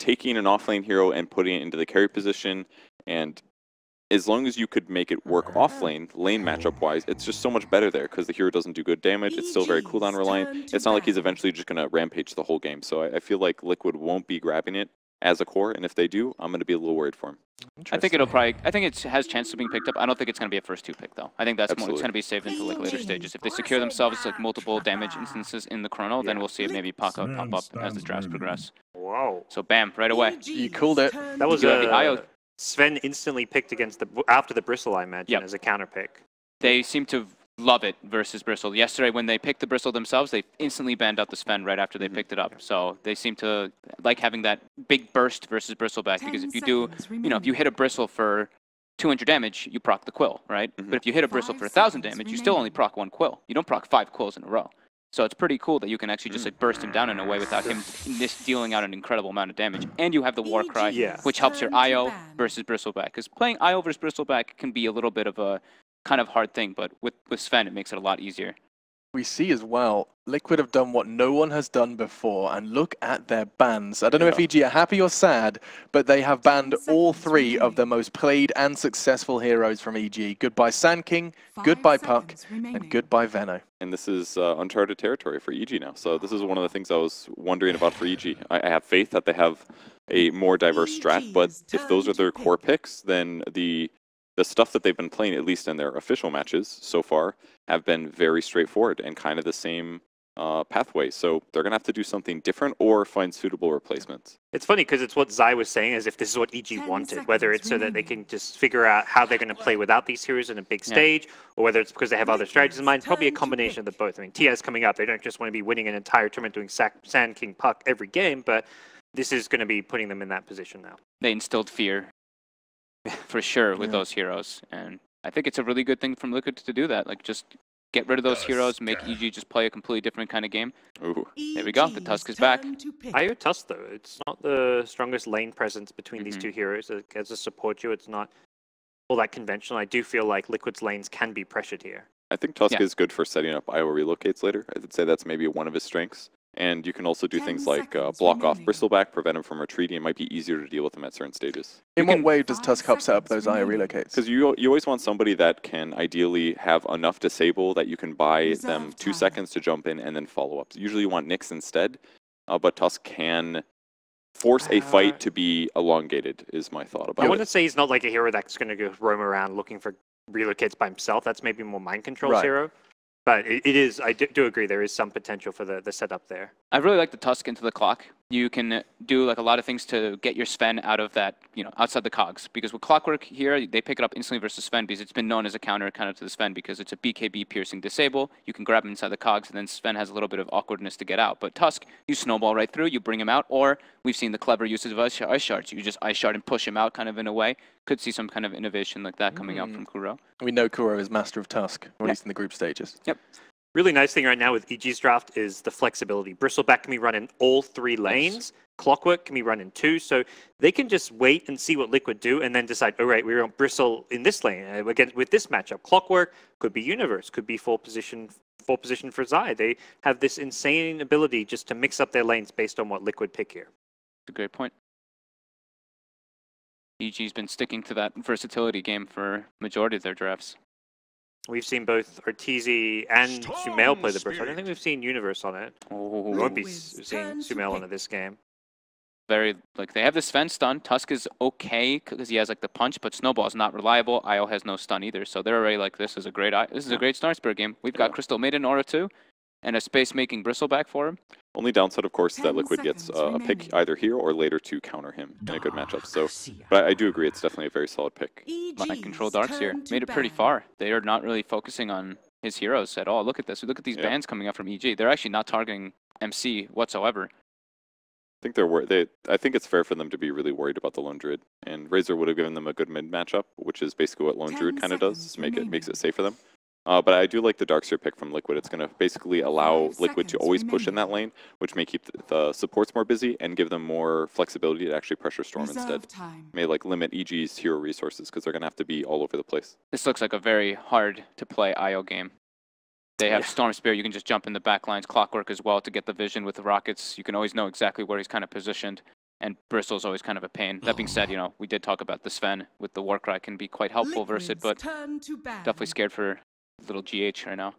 taking an offlane hero and putting it into the carry position, and as long as you could make it work offlane, lane matchup-wise, it's just so much better there because the hero doesn't do good damage. It's still very cooldown reliant. It's not like he's eventually just going to rampage the whole game. So I feel like Liquid won't be grabbing it as a core, and if they do, I'm going to be a little worried for him. I think it'll probably. I think it has chance of being picked up. I don't think it's going to be a first 2 pick though. I think that's more, it's going to be saved until like later stages. If they secure themselves like multiple damage instances in the chrono, then we'll see it maybe pop up as the drafts progress. Whoa! So bam, right away. You called it. That was the IO. Sven instantly picked against after the Bristle, I imagine, as a counter pick. They seem to love it versus Bristle. Yesterday, when they picked the Bristle themselves, they instantly banned out the Sven right after they picked it up. So they seem to like having that big burst versus Bristleback, because if you do, if you hit a Bristle for 200 damage, you proc the Quill, right? But if you hit a Bristle for 1,000 damage, you still only proc 1 Quill. You don't proc 5 Quills in a row. So it's pretty cool that you can actually just like burst him down in a way without him dealing out an incredible amount of damage. And you have the War Cry, which helps your IO versus Bristleback. Because playing IO versus Bristleback can be a little bit of a kind of hard thing, but with Sven, it makes it a lot easier. We see as well, Liquid have done what no one has done before, and look at their bans. I don't know if EG are happy or sad, but they have banned all 3 of the most played and successful heroes from EG. Goodbye Sand King, goodbye Puck, and goodbye Veno. And this is uncharted territory for EG now. So this is one of the things I was wondering about for EG. I have faith that they have a more diverse strat, but if those are their core picks, then the stuff that they've been playing, at least in their official matches so far, have been very straightforward and kind of the same pathway. So they're going to have to do something different or find suitable replacements. It's funny because it's what Zai was saying, as if this is what EG wanted, whether it's so that they can just figure out how they're going to play without these heroes in a big stage, or whether it's because they have other strategies in mind. Probably a combination of the both. I mean, TS coming up, they don't just want to be winning an entire tournament doing Sand King Puck every game, but this is going to be putting them in that position now. They instilled fear for sure with those heroes, and I think it's a really good thing from Liquid to do that. Like, just get rid of those heroes, make EG just play a completely different kind of game. Ooh. There we go, the Tusk is back. IO Tusk, though, it's not the strongest lane presence between these 2 heroes. As a support duo, it's not all that conventional. I do feel like Liquid's lanes can be pressured here. I think Tusk is good for setting up IO relocates later. I would say that's maybe one of his strengths. And you can also do things like block off Bristleback, prevent him from retreating. It might be easier to deal with him at certain stages. In what way does Tusk help set up those IO relocates? Because you always want somebody that can ideally have enough disable that you can buy them 2 seconds to jump in and then follow up. Usually you want Nyx instead, but Tusk can force a fight to be elongated, is my thought about it. I wouldn't say he's not like a hero that's going to go roam around looking for relocates by himself. That's maybe more mind control hero. But it is, I do agree, there is some potential for the setup there. I really like the Tusk into the clock. You can do like a lot of things to get your Sven out of that, outside the cogs. Because with Clockwork here, they pick it up instantly versus Sven because it's been known as a counter kind of to the Sven because it's a BKB piercing disable. You can grab him inside the cogs, and then Sven has a little bit of awkwardness to get out. But Tusk, you snowball right through, you bring him out, or we've seen the clever uses of ice shards. You just ice shard and push him out kind of in a way. Could see some kind of innovation like that coming out from Kuro. We know Kuro is master of Tusk, at least in the group stages. Yep. Really nice thing right now with EG's draft is the flexibility. Bristleback can be run in all 3 lanes. Clockwork can be run in 2. So they can just wait and see what Liquid do and then decide, all right, we want Bristle in this lane. Again, with this matchup, Clockwork could be Universe, could be 4 position for Zai. They have this insane ability just to mix up their lanes based on what Liquid pick here. That's a great point. EG's been sticking to that versatility game for majority of their drafts. We've seen both Ortizi and Sumail play the Bristle. I don't think we've seen Universe on it. We won't be seeing Sumail on it this game. Very, they have the Sven stun. Tusk is okay because he has the punch, but Snowball is not reliable. IO has no stun either, so they're already this is a great Star Spirit game. We've got Crystal Maiden Aura too, and a space-making Bristleback for him. Only downside, of course, is that Liquid gets a pick either here or later to counter him in a good matchup. So, but I do agree, it's definitely a very solid pick. Mind Control Darkseer made it pretty far. They are not really focusing on his heroes at all. Look at this. Look at these bans coming up from EG. They're actually not targeting MC whatsoever. I think they're worried. I think it's fair for them to be really worried about the Lone Druid, and Razor would have given them a good mid matchup, which is basically what Lone Druid kind of does. Makes it safe for them. But I do like the Darkseer pick from Liquid. It's going to basically allow Liquid to always push in that lane, which may keep the supports more busy and give them more flexibility to actually pressure Storm instead. May limit EG's hero resources because they're going to have to be all over the place. This looks like a very hard to play IO game. They have Storm Spear. You can just jump in the back lines. Clockwork as well to get the vision with the rockets. You can always know exactly where he's kind of positioned. and Bristol's always kind of a pain. That being said, you know, we did talk about the Sven with the Warcry can be quite helpful versus it, but definitely scared for little GH right now.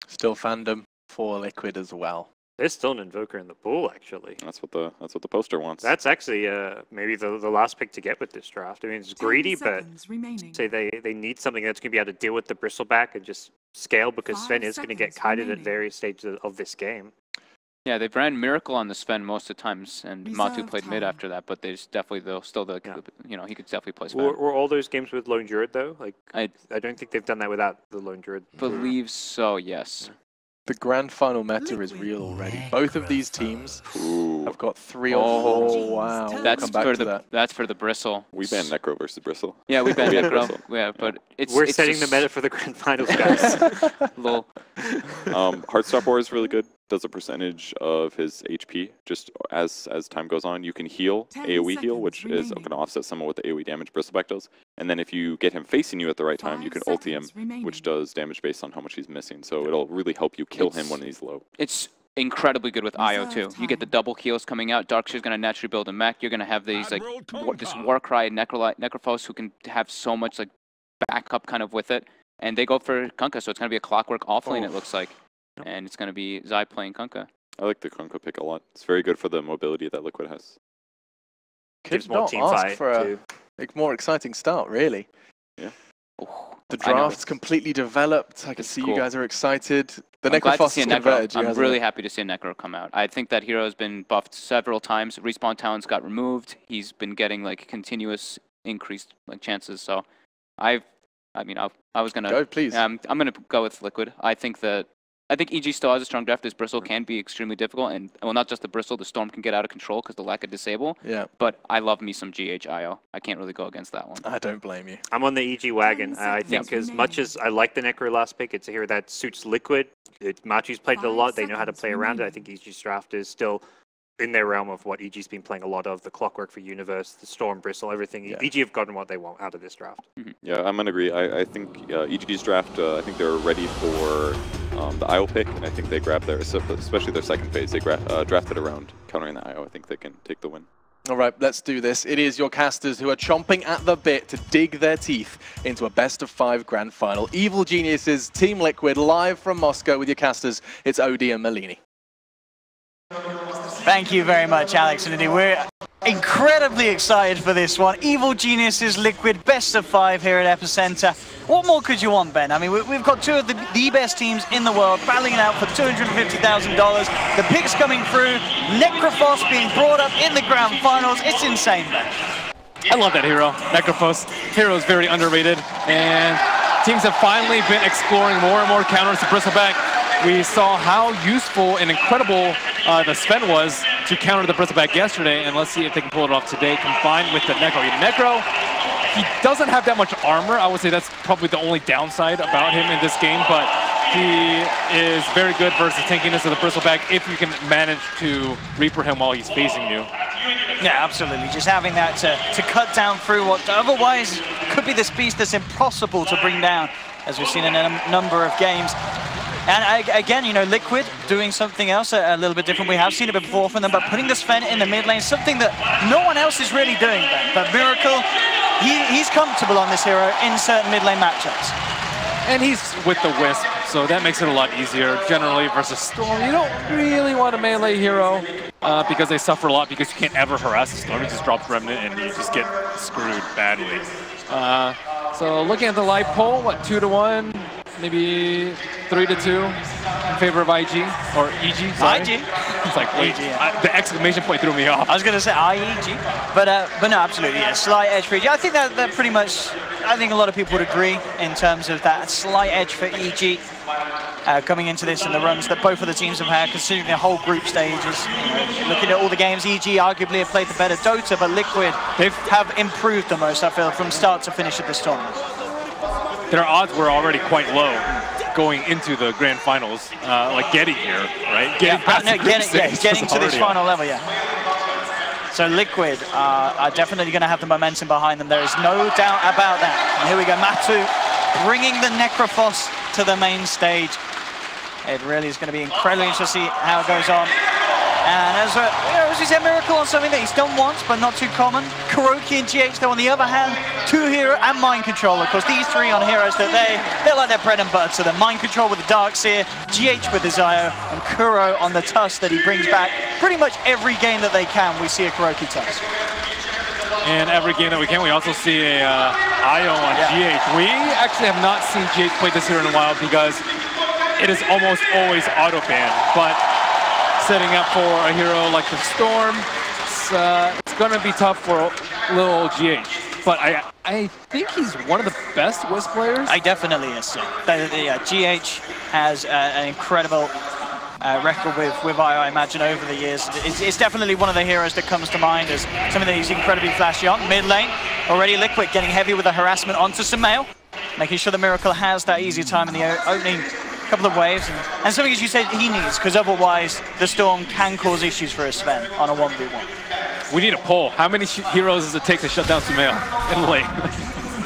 Still fandom for Liquid as well. There's still an Invoker in the pool, actually. That's what the poster wants. That's actually maybe the last pick to get with this draft. I mean, it's greedy, but say they need something that's going to be able to deal with the Bristleback and just scale, because Sven is going to get kited at various stages of this game. Yeah, they've ran Miracle on the Sven most of the times, and Matu played mid after that, but there's definitely you know, he could definitely play Sven. Were all those games with Lone Druid, though? Like, I don't think they've done that without the Lone Druid. Believe so, yes. The grand final meta is real already. Both of these teams have got 3 or 4. Wow. That's for the Bristle. We banned Necro versus Bristle. Yeah, we banned Necro. Yeah, but we're setting the meta for the grand finals, guys. Lol. Heartstopper is really good. Does a percentage of his HP just as time goes on. You can heal, AoE heal, which is going to offset some of what the AoE damage Bristleback does. And then if you get him facing you at the right time, you can ulti him, which does damage based on how much he's missing. So it'll really help you kill him when he's low. It's incredibly good with IO too. You get the double heals coming out. Darkshear's going to naturally build a mech. You're going to have these like this Warcry Necrophos who can have so much like backup kind of with it. And they go for Kunkka, so it's going to be a clockwork offlane, it looks like. And it's going to be Zai playing Kunkka. I like the Kunkka pick a lot. It's very good for the mobility that Liquid has. Could not ask for a more exciting start, really. Yeah. The draft's completely developed. I can see you guys are excited. The Necrophos is converted. I'm really happy to see a Necro come out. I think that hero has been buffed several times. Respawn talents got removed. He's been getting like continuous increased like chances. So I was gonna go, please. I'm gonna go with Liquid. I think EG still has a strong draft. This Bristle can be extremely difficult, and well, not just the Bristle, the Storm can get out of control because the lack of disable. Yeah. But I love me some GHIO. I can't really go against that one. I don't blame you. I'm on the EG wagon. I think as much as I like the Necro last pick, it's a hero that suits Liquid. Matu's played it a lot. They know how to play around it. I think EG's draft is still in their realm of what EG's been playing a lot of. The Clockwork for Universe, the Storm, Bristle, everything. Yeah. EG have gotten what they want out of this draft. Yeah, I'm going to agree. I think EG's draft, I think they're ready for the IO pick, and I think they grabbed especially their second phase, they drafted around countering the IO. I think they can take the win. All right, let's do this. It is your casters who are chomping at the bit to dig their teeth into a best-of-5 grand final. Evil Geniuses, Team Liquid, live from Moscow with your casters. It's Odie and Malini. Thank you very much, Alex and Indy. We're incredibly excited for this one. Evil Geniuses, Liquid, best of 5 here at Epicenter. What more could you want, Ben? I mean, we've got 2 of the best teams in the world battling it out for $250,000. The picks coming through, Necrophos being brought up in the grand finals. It's insane, Ben. I love that hero. Necrophos hero is very underrated, and teams have finally been exploring more and more counters to Bristleback. We saw how useful and incredible the Sven was to counter the Bristleback yesterday, and let's see if they can pull it off today, combined with the Necro. Necro, he doesn't have that much armor. I would say that's probably the only downside about him in this game, but he is very good versus tankiness of the Bristleback if you can manage to Reaper him while he's facing you. Yeah, absolutely. Just having that to cut down through what otherwise could be this beast that's impossible to bring down, as we've seen in a number of games. And again, you know, Liquid doing something else a little bit different. We have seen it before from them, but putting the Sven in the mid lane, something that no one else is really doing, Ben. But Miracle, he's comfortable on this hero in certain mid lane matchups. And he's with the Wisp, so that makes it a lot easier. Generally, versus Storm, you don't really want a melee hero because they suffer a lot because you can't ever harass the Storm. You just drop Remnant and you just get screwed badly. So looking at the live poll, what, 2-1? Maybe 3-2 in favor of IG, or EG, sorry. IG? It's like, wait, EG, yeah. The exclamation point threw me off. I was going to say IEG, but no, absolutely, yeah, slight edge for EG. I think that pretty much, I think a lot of people would agree in terms of that slight edge for EG coming into this and the runs that both of the teams have had, considering their whole group stages. You know, looking at all the games, EG arguably have played the better Dota, but Liquid have improved the most, I feel, from start to finish of this tournament. Their odds were already quite low going into the grand finals, like getting here, right? Getting to this final level, yeah. So Liquid are definitely going to have the momentum behind them. There is no doubt about that. And here we go, Matu bringing the Necrophos to the main stage. It really is going to be incredibly interesting to see how it goes on. And as we said, Miracle on something that he's done once, but not too common. KuroKy and GH, though, on the other hand, 2 hero and Mind Control. Of course, these 3 on heroes that they're like their bread and butter. So the Mind Control with the Darkseer, GH with the Zio, and Kuro on the Tusk that he brings back. Pretty much every game that they can, we see a KuroKy Tusk. And every game that we can, we also see a IO on GH. We actually have not seen GH play this hero in a while because it is almost always auto-banned. But setting up for a hero like the Storm, it's going to be tough for little GH. But I think he's one of the best Wisp players. I definitely is. GH has an incredible record with IO, I imagine, over the years. It's definitely one of the heroes that comes to mind as something that he's incredibly flashy on. Mid lane, already Liquid getting heavy with the harassment onto Sumail, making sure the Miracle has that easy time in the opening couple of waves. And something, as you said, he needs, because otherwise the Storm can cause issues for a Sven on a 1v1. We need a poll. How many heroes does it take to shut down Sumail in lane?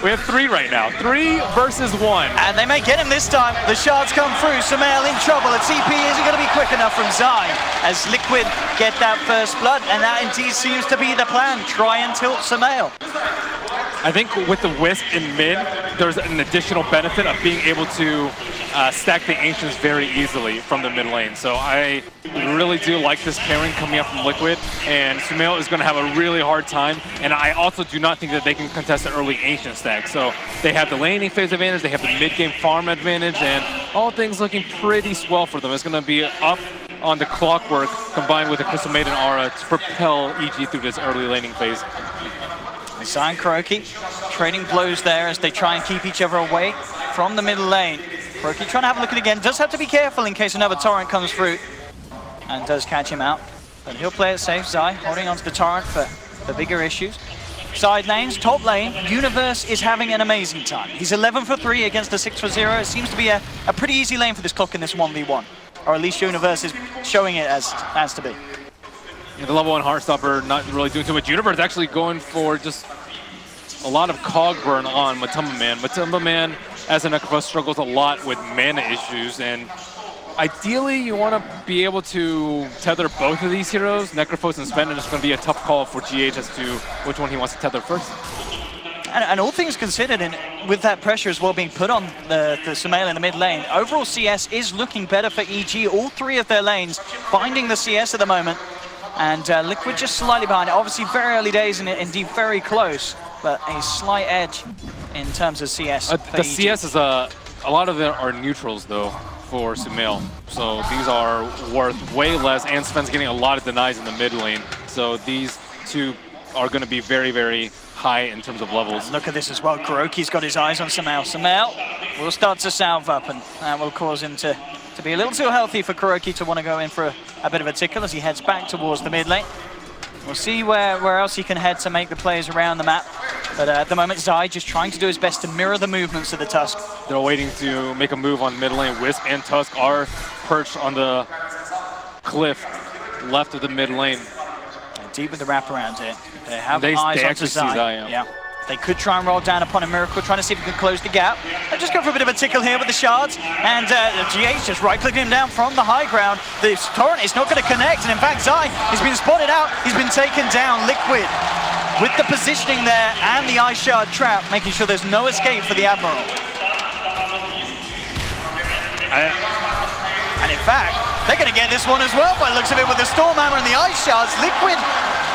We have 3 right now. 3 versus 1. And they may get him this time. The shards come through. Sumail in trouble. A TP isn't going to be quick enough from Zai as Liquid get that first blood. And that indeed seems to be the plan. Try and tilt Sumail. I think with the Wisp in mid, there's an additional benefit of being able to stack the Ancients very easily from the mid lane. So I really do like this pairing coming up from Liquid, and Sumail is going to have a really hard time. And I also do not think that they can contest the early Ancient stack. So they have the laning phase advantage, they have the mid-game farm advantage, and all things looking pretty swell for them. It's going to be up on the Clockwork combined with the Crystal Maiden Aura to propel EG through this early laning phase. Zai and KuroKy trading blows there as they try and keep each other away from the middle lane. KuroKy trying to have a look at it again. Does have to be careful in case another torrent comes through and does catch him out. But he'll play it safe. Zai holding onto the torrent for bigger issues. Side lanes, top lane, Universe is having an amazing time. He's 11 for 3 against a 6 for 0. It seems to be a pretty easy lane for this clock in this 1v1. Or at least Universe is showing it as to be. Yeah, the level 1 Heartstopper not really doing too much. Universe actually going for just a lot of cog burn on Matumba Man. Matumba Man, as a Necrophos, struggles a lot with mana issues, and ideally you want to be able to tether both of these heroes, Necrophos and Sven, and it's going to be a tough call for GH as to which one he wants to tether first. And all things considered, and with that pressure as well being put on the Sumail in the mid lane, overall CS is looking better for EG. All 3 of their lanes finding the CS at the moment. And Liquid just slightly behind it. Obviously very early days and indeed very close, but a slight edge in terms of CS. The EG. CS is a lot of them are neutrals though for Sumail. So these are worth way less, and Sven's getting a lot of denies in the mid lane. So these 2 are going to be very, very high in terms of levels. And look at this as well. KuroKy's got his eyes on Sumail. Sumail will start to salve up, and that will cause him to be a little too healthy for KuroKy to want to go in for a bit of a tickle as he heads back towards the mid lane. We'll see where else he can head to make the plays around the map. But at the moment, Zai just trying to do his best to mirror the movements of the Tusk. They're waiting to make a move on mid lane. Wisp and Tusk are perched on the cliff left of the mid lane. They're deep with the wraparound here. They have eyes onto Zai. Yeah. They could try and roll down upon a Miracle, trying to see if he can close the gap. They'll just go for a bit of a tickle here with the shards, and GH just right-clicking him down from the high ground. The torrent is not going to connect, and in fact, Zai has been spotted out. He's been taken down. Liquid with the positioning there and the Ice Shard trap, making sure there's no escape for the Admiral. And in fact, they're going to get this one as well by the looks of it with the Storm Hammer and the Ice Shards. Liquid,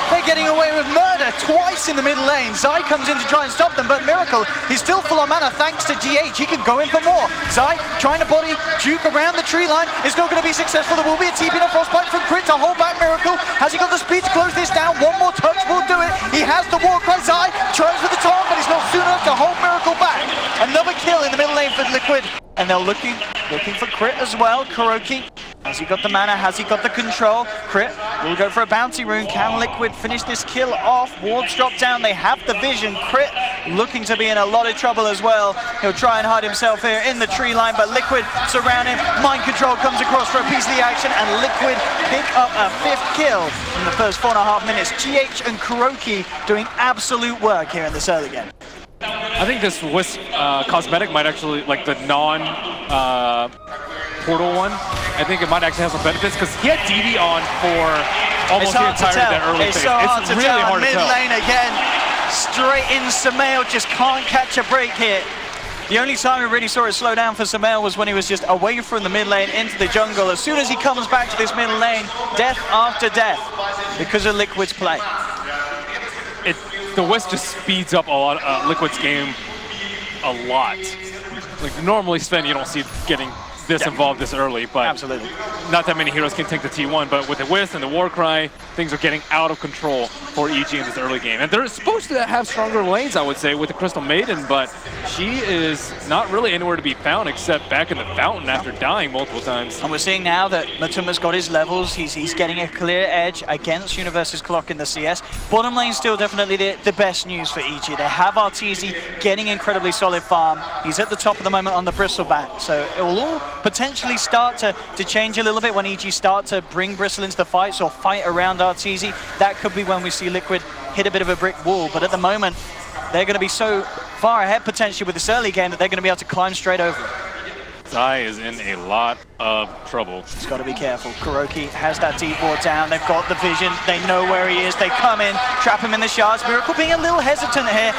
they're getting away with murder twice in the middle lane. Zai comes in to try and stop them, but Miracle, he's still full on mana thanks to GH. He can go in for more. Zai trying to body juke around the tree line. It's not going to be successful. There will be a TP and a Frostbite from Crit to hold back Miracle. Has he got the speed to close this down? One more touch will do it. He has the walk by Zai. Tries with the torrent, but he's not soon enough to hold Miracle back. Another kill in the middle lane for Liquid. And they're looking for Crit as well. KuroKy, has he got the mana? Has he got the control? Crit will go for a bounty rune. Can Liquid finish this kill off? Wards drop down. They have the vision. Crit looking to be in a lot of trouble as well. He'll try and hide himself here in the tree line, but Liquid surround him. Mind Control comes across for a piece of the action, and Liquid pick up a 5th kill in the first 4.5 minutes. GH and KuroKy doing absolute work here in this early game. I think this Wisp cosmetic might actually, like the portal one, I think it might actually have some benefits because he had DD on for almost the entirety of that early phase. It's so hard to really tell. hard to Mid tell. lane again, straight in. Sumail just can't catch a break here. The only time we really saw it slow down for Sumail was when he was just away from the mid lane into the jungle. As soon as he comes back to this middle lane, death after death because of Liquid's play. The Wisp just speeds up a lot, Liquid's game a lot. Like normally Sven, you don't see getting this involved this early, but absolutely not that many heroes can take the T1, but with the Wisp and the Warcry, things are getting out of control for EG in this early game. And they're supposed to have stronger lanes, I would say, with the Crystal Maiden, but she is not really anywhere to be found except back in the fountain after dying multiple times. And we're seeing now that Matuma's got his levels. He's getting a clear edge against Universe's Clock in the CS. Bottom lane still definitely the best news for EG. They have Arteezy getting incredibly solid farm. He's at the top at the moment on the Bristleback, so it will all potentially start to change a little bit when EG start to bring Bristle into the fights or fight around Arteezy. That could be when we see Liquid hit a bit of a brick wall, but at the moment they're going to be so far ahead potentially with this early game that they're going to be able to climb straight over it. Zai is in a lot of trouble. He's got to be careful. Kuroki has that deep ward down. They've got the vision. They know where he is. They come in, trap him in the shards. Miracle being a little hesitant here,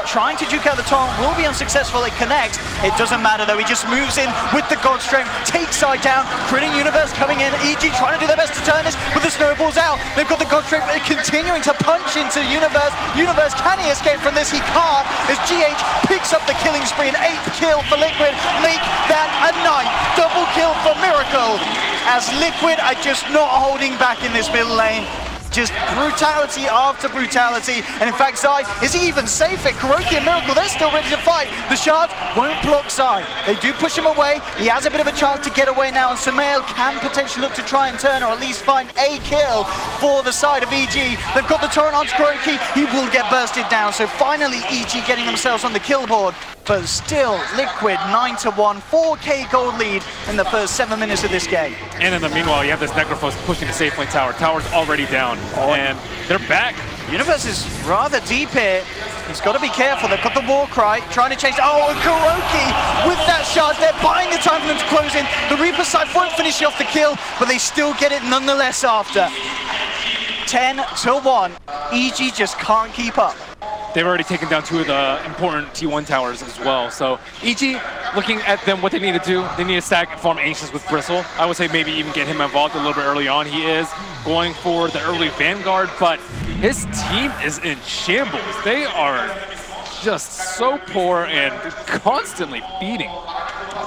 trying to juke out the taunt. Will be unsuccessful. It connects. It doesn't matter though. He just moves in with the God Strength, takes side down. Critting Universe coming in. EG trying to do their best to turn this with the snowballs out. They've got the God Strength continuing to punch into Universe. Universe, can he escape from this? He can't. As GH picks up the killing spree. An 8th kill for Liquid. Make that a 9th double kill for Miracle, as Liquid are just not holding back in this middle lane. Just brutality after brutality, and in fact Zai, is he even safe? At Kuroki and Miracle, they're still ready to fight. The shards won't block Zai. They do push him away. He has a bit of a chance to get away now, and Sumail can potentially look to try and turn, or at least find a kill for the side of EG. They've got the torrent onto Kuroki. He will get bursted down, so finally EG getting themselves on the kill board. But still, Liquid 9-1, 4K gold lead in the first 7 minutes of this game. And in the meanwhile, you have this Necrophos pushing the safe lane tower. Tower's already down, and they're back. Universe is rather deep here. He's got to be careful. They've got the Warcry trying to chase. Oh, and Kuroki with that shard. They're buying the time for them to close in. The Reaper side won't finish off the kill, but they still get it nonetheless after. 10-1. EG just can't keep up. They've already taken down 2 of the important T1 towers as well. So EG, looking at them, what they need to do, they need to stack and farm Ancients with Bristle. I would say maybe even get him involved a little bit early on. He is going for the early Vanguard, but his team is in shambles. They are just so poor and constantly feeding.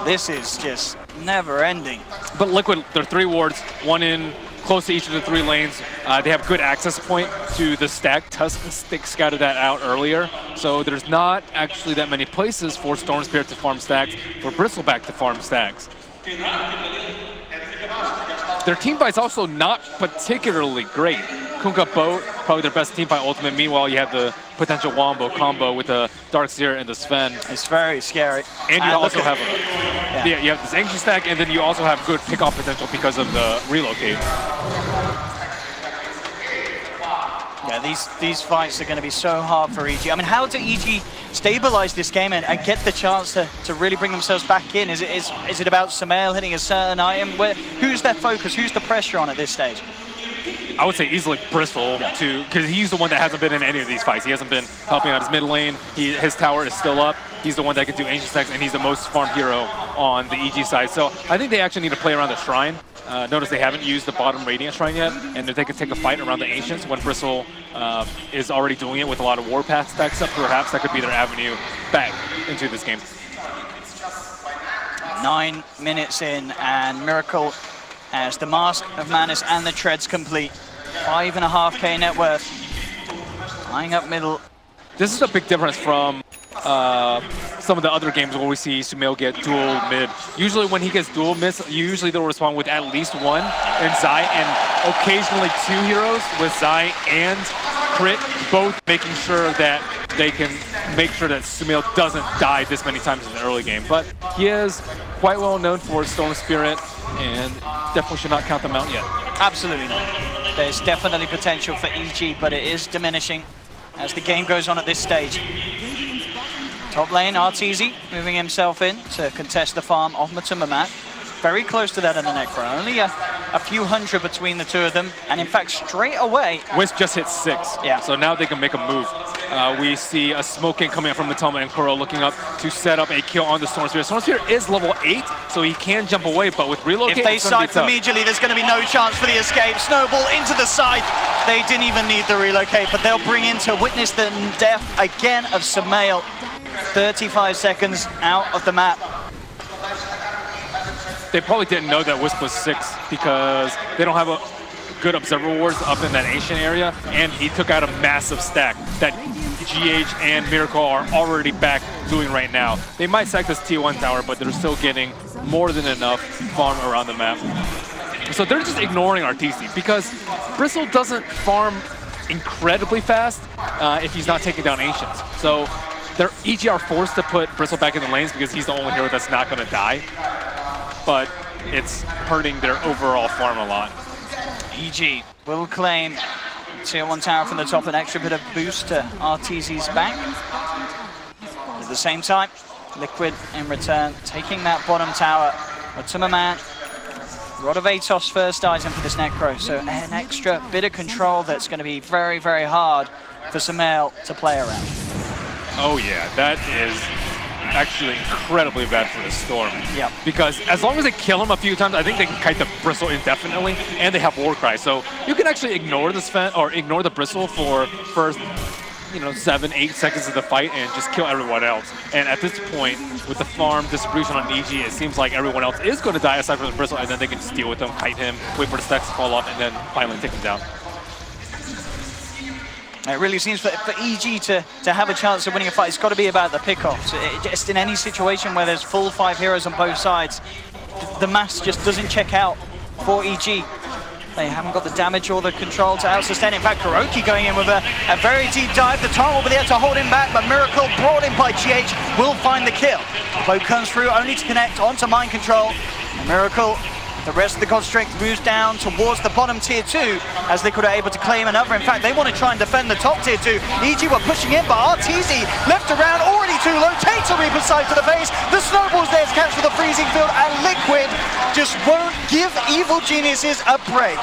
This is just never ending. But Liquid, their 3 wards, 1 in close to each of the 3 lanes. They have good access point to the stack. Tusk and Stick scouted that out earlier. So there's not actually that many places for Storm Spirit to farm stacks, for Bristleback to farm stacks. Their team fight's also not particularly great. Kunkka Boat, probably their best team fight ultimate. Meanwhile, you have the potential Wombo combo with the Darkseer and the Sven. It's very scary. And you also have you have this Ancient stack, and then you also have good pick-off potential because of the relocate. Yeah, these fights are going to be so hard for EG. I mean, how do EG stabilize this game and get the chance to really bring themselves back in? Is it about Sumail hitting a certain item? Who's their focus? Who's the pressure on at this stage? I would say easily Bristle, because he's the one that hasn't been in any of these fights. He hasn't been helping out his mid lane. His tower is still up. He's the one that can do Ancient stacks, and he's the most farmed hero on the EG side. So I think they actually need to play around the Shrine. Notice they haven't used the bottom Radiant Shrine yet, and if they can take a fight around the Ancients when Bristle is already doing it with a lot of Warpath stacks up, perhaps that could be their avenue back into this game. 9 minutes in, and Miracle as the Mask of Madness and the Treads complete. 5.5K net worth. Lying up middle. This is a big difference from some of the other games where we see Sumail get dual mid. Usually when he gets dual mid, usually they'll respond with at least 1, and Zai, and occasionally 2 heroes with Zai and Crit, both making sure that they can make sure that Sumail doesn't die this many times in the early game. But he is quite well known for Storm Spirit, and definitely should not count them out yet. Absolutely not. There's definitely potential for EG, but it is diminishing as the game goes on at this stage. Top lane, Arteezy moving himself in to contest the farm of Matuma Mat. very close to that in the Necro. Only a few hundred between the two of them. And in fact, straight away... Wisp just hit 6. Yeah. So now they can make a move. We see a smoking coming up from Matoma and Kuro looking up to set up a kill on the Storm Spear. Storm Spear is level 8, so he can jump away, but with relocate, if they scythe immediately, there's going to be no chance for the escape. Snowball into the side. They didn't even need the relocate, but they'll bring in to witness the death again of Sumail. 35 seconds out of the map. They probably didn't know that Wisp was 6 because they don't have a good observer wards up in that ancient area, and he took out a massive stack that GH and Miracle are already back doing right now. They might sack this T1 tower, but they're still getting more than enough farm around the map. So they're just ignoring RTC because Bristle doesn't farm incredibly fast if he's not taking down Ancients. So they're EG are forced to put Bristle back in the lanes because he's the only hero that's not going to die. But it's hurting their overall farm a lot. EG will claim Tier 1 tower from the top, an extra bit of boost to RTZ's back. At the same time, Liquid in return taking that bottom tower. Matuma Rod of Atos first item for this Necro, so an extra bit of control that's going to be very, very hard for Sumail to play around. Oh yeah, that is actually incredibly bad for the Storm. Yeah. Because as long as they kill him a few times, I think they can kite the Bristle indefinitely, and they have Warcry. So you can actually ignore this or ignore the Bristle for first, 7-8 seconds of the fight and just kill everyone else. And at this point, with the farm distribution on EG, it seems like everyone else is going to die aside from the Bristle, and then they can just deal with them, kite him, wait for the stacks to fall off, and then finally take him down. It really seems for EG to have a chance of winning a fight, it's got to be about the pickoffs. Just in any situation where there's full 5 heroes on both sides, the mass just doesn't check out for EG. They haven't got the damage or the control to out-sustain. In fact, Kuroki going in with a very deep dive. The Tom will be there to hold him back, but Miracle brought in by GH will find the kill. Boat comes through only to connect onto Mind Control. And Miracle, the rest of the Constrict moves down towards the bottom tier 2 as Liquid are able to claim another. In fact, they want to try and defend the top tier 2. EG were pushing in, but RTZ left around already too low. Takes a Reaper's Sight to the face. The Snowball's there to catch for the freezing field, and Liquid just won't give Evil Geniuses a break.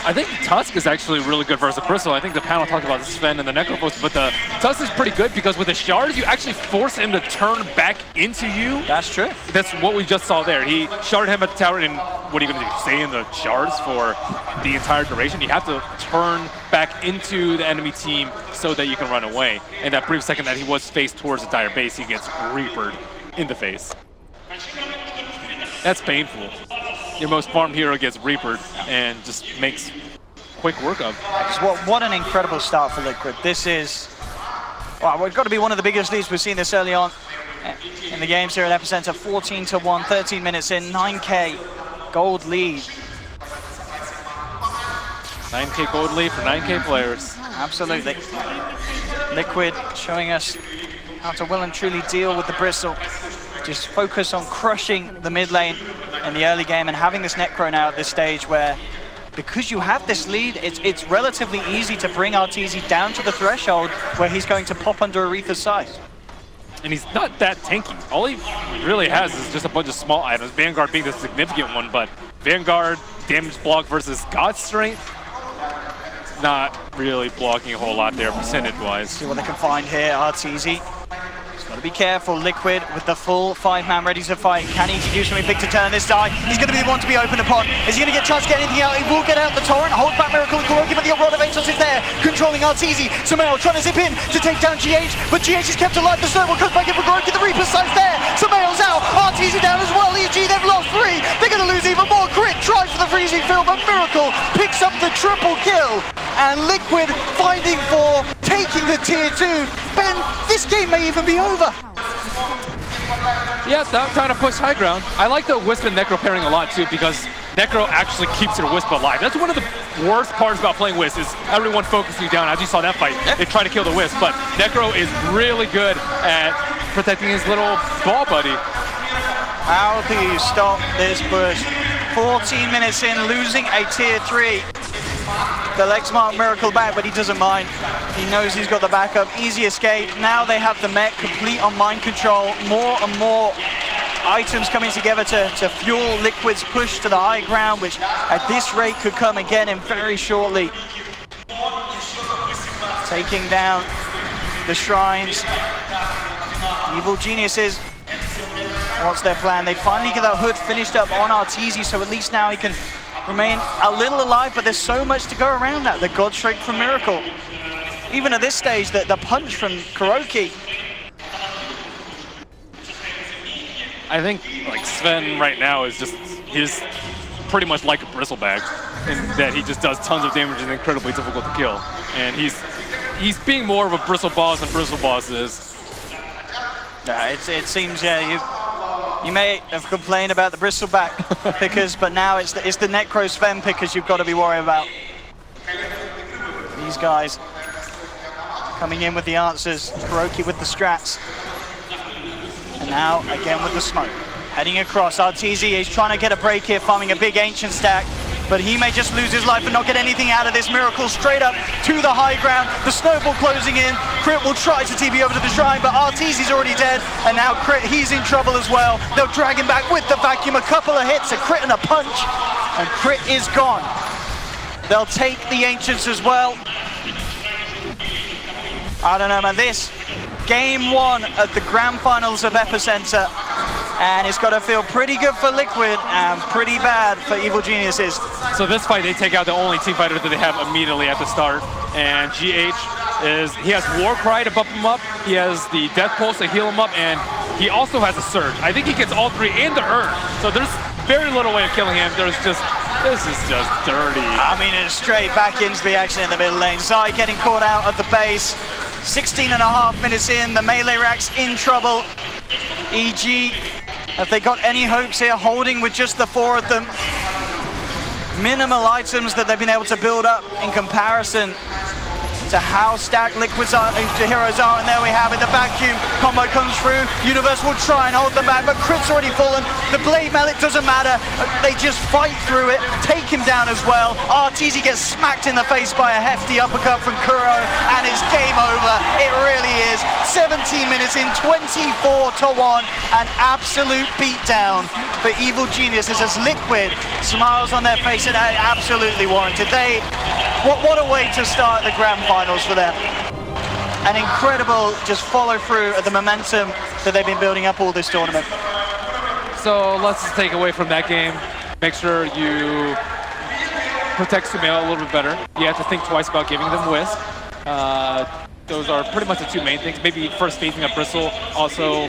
I think Tusk is actually really good versus Bristle. I think the panel talked about the Sven and the Necrophos, but the Tusk is pretty good because with the shards, you actually force him to turn back into you. That's true. That's what we just saw there. He sharded him at the tower, and what are you going to do? Stay in the shards for the entire duration? You have to turn back into the enemy team so that you can run away. And that brief second that he was faced towards the dire base, he gets Reapered in the face. That's painful. Your most farmed hero gets Reapered and just makes quick work of. What an incredible start for Liquid. This is, well, it's got to be one of the biggest leads we've seen this early on in the games here at Epicenter. 14-1, 13 minutes in, 9K gold lead. 9K gold lead for 9K players. Absolutely. Liquid showing us how to well and truly deal with the Bristle. Just focus on crushing the mid lane in the early game and having this Necro now at this stage where, because you have this lead, it's relatively easy to bring RTZ down to the threshold where he's going to pop under Aretha's sight. And he's not that tanky. All he really has is just a bunch of small items, Vanguard being the significant one, but Vanguard, damage block versus God Strength, not really blocking a whole lot there percentage-wise. See what they can find here, RTZ. Got to be careful. Liquid with the full 5-man ready to fight. Can he do something big to turn this die? He's going to be the one to be opened upon. Is he going to get a chance to get anything out? He will get out the torrent. Hold back Miracle and Kuroki, but the Rod of Atos is there, controlling RTZ. Sumail trying to zip in to take down GH, but GH is kept alive. The Snowball comes back in for Kuroki. The Reaper's Sight's there. Sumail's out. RTZ down as well. EG, they've lost 3. They're going to lose even more. Crit tries for the freezing field, but Miracle picks up the triple kill. And Liquid fighting for taking the tier 2. Ben, this game may even be over. Yeah, I'm trying to push high ground. I like the Wisp and Necro pairing a lot too because Necro actually keeps your Wisp alive. That's one of the worst parts about playing Wisp is everyone focusing you down. As you saw that fight, they try to kill the Wisp, but Necro is really good at protecting his little ball buddy. How do you stop this push? 14 minutes in, losing a tier 3. The Lexmark Miracle back, but he doesn't mind. He knows he's got the backup. Easy escape. Now they have the mech complete on mind control. More and more items coming together to fuel Liquid's push to the high ground, which at this rate could come again in very shortly. Taking down the shrines. Evil Geniuses. What's their plan? They finally get that hood finished up on Arteezy, so at least now he can remain a little alive, but there's so much to go around that. The God Strike from Miracle. Even at this stage, the punch from Kuroki. I think like Sven right now is he's pretty much like a bristleback in that he just does tons of damage and incredibly difficult to kill. And he's being more of a bristle boss than bristle boss is. Yeah, it seems, yeah, you may have complained about the bristleback pickers, but now it's the Necro Sven pickers you've got to be worried about. These guys coming in with the answers, Kuroki with the strats. And now, again with the smoke. Heading across, Arteezy is trying to get a break here, farming a big Ancient stack. But he may just lose his life and not get anything out of this. Miracle straight up to the high ground. The snowball closing in. Crit will try to TP over to the shrine, but Arteezy's already dead. And now Crit, he's in trouble as well. They'll drag him back with the vacuum. A couple of hits, a crit and a punch. And Crit is gone. They'll take the Ancients as well. I don't know, man. This game one at the grand finals of EPICENTER. And it's got to feel pretty good for Liquid and pretty bad for Evil Geniuses. So this fight, they take out the only team fighter that they have immediately at the start. And GH he has Warcry to bump him up, he has the Death Pulse to heal him up, and he also has a Surge. I think he gets all three and the Urn. So there's very little way of killing him. This is just dirty. I mean, it's straight back into the action in the middle lane. Zai getting caught out of the base. 16.5 minutes in, the melee rack's in trouble. EG, have they got any hopes here, holding with just the 4 of them? Minimal items that they've been able to build up in comparison to how stacked Liquid's heroes are, and there we have it, the vacuum combo comes through, Universe will try and hold them back, but Crit's already fallen, the Blade Mail, it doesn't matter, they just fight through it, take him down as well. Arteezy gets smacked in the face by a hefty uppercut from Kuro, and it's game over, it really is. 17 minutes in, 24-1, an absolute beatdown for Evil Geniuses as Liquid smiles on their face, and absolutely warranted. What a way to start the grand finals for them. An incredible just follow through of the momentum that they've been building up all this tournament. So let's just take away from that game. Make sure you protect Sumail a little bit better. You have to think twice about giving them Wisp. Those are pretty much the two main things. Maybe first phasing up Bristle, also